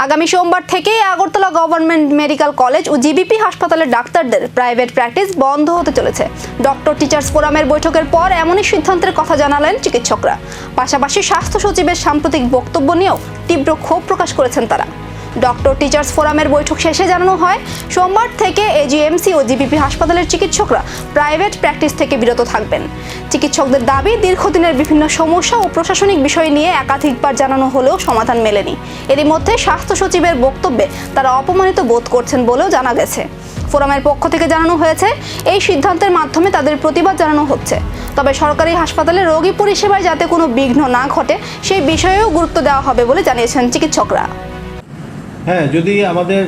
আগামী সোমবার থেকে আগরতলা গভর্নমেন্ট মেডিকেল কলেজ ও জিবিপি হাসপাতালের ডাক্তারদের প্রাইভেট প্র্যাকটিস বন্ধ হতে চলেছে। ডক্টর টিচার্স ফোরামের বৈঠকের পর এমনই সিদ্ধান্তের কথা জানালেন চিকিৎসকরা। পাশাপাশি স্বাস্থ্য সচিবের সাম্প্রতিক বক্তব্য নিয়েও তীব্র ক্ষোভ প্রকাশ করেছেন তারা। ডক্টর টিচার্স ফোরামের বৈঠক শেষে জানানো হয়, সোমবার থেকে এজিএমসি ও জিবিপি হাসপাতালের চিকিৎসকরা প্রাইভেট প্র্যাকটিস থেকে বিরত থাকবেন। চিকিৎসকদের দাবি, দীর্ঘদিনের বিভিন্ন সমস্যা ও প্রশাসনিক বিষয় নিয়ে একাধিকবার জানানো হলেও সমাধান মেলেনি। এরই মধ্যে স্বাস্থ্য সচিবের বক্তব্যে তারা অপমানিত বোধ করছেন বলেও জানা গেছে। ফোরামের পক্ষ থেকে জানানো হয়েছে, এই সিদ্ধান্তের মাধ্যমে তাদের প্রতিবাদ জানানো হচ্ছে। তবে সরকারি হাসপাতালে রোগী পরিষেবায় যাতে কোনো বিঘ্ন না ঘটে সেই বিষয়েও গুরুত্ব দেওয়া হবে বলে জানিয়েছেন চিকিৎসকরা। হ্যাঁ, যদি আমাদের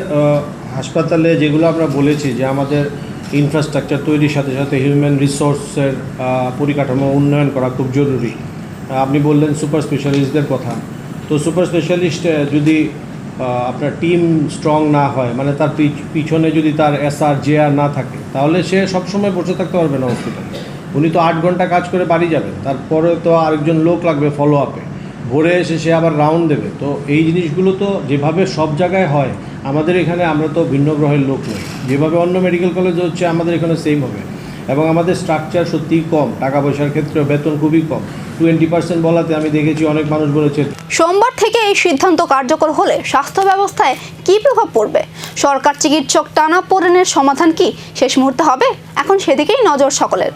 হাসপাতালে যেগুলো আমরা বলেছি যে আমাদের ইনফ্রাস্ট্রাকচার তৈরির সাথে সাথে হিউম্যান রিসোর্সের পরিকাঠামো উন্নয়ন করা খুব জরুরি। আপনি বললেন সুপার স্পেশালিস্টদের কথা, তো সুপার স্পেশালিস্ট যদি আপনার টিম স্ট্রং না হয়, মানে তার পিছনে যদি তার এসআর জেআর না থাকে, তাহলে সে সবসময় বসে থাকতে পারবে না হসপিটালে। উনি তো 8 ঘন্টা কাজ করে বাড়ি যাবেন, তারপরে তো আরেকজন লোক লাগবে ফলো আপে, ভোরে এসে সে আবার রাউন্ড দেবে। তো এই জিনিসগুলো তো যেভাবে সব জায়গায় হয়, আমাদের এখানে আমরা তো ভিন্ন গ্রহের লোক নই। যেভাবে অন্য মেডিকেল কলেজে হচ্ছে আমাদের এখানে সেম হবে। এবং আমাদের স্ট্রাকচার সত্যিই কম, টাকা পয়সার ক্ষেত্রে বেতন খুবই কম। 20% বলাতে আমি দেখেছি অনেক মানুষ বলেছে। সোমবার থেকে এই সিদ্ধান্ত কার্যকর হলে স্বাস্থ্য ব্যবস্থায় কী প্রভাব পড়বে? সরকার চিকিৎসক টানাপোড়েনের সমাধান কি শেষ মুহূর্তে হবে? এখন সেদিকেই নজর সকলের।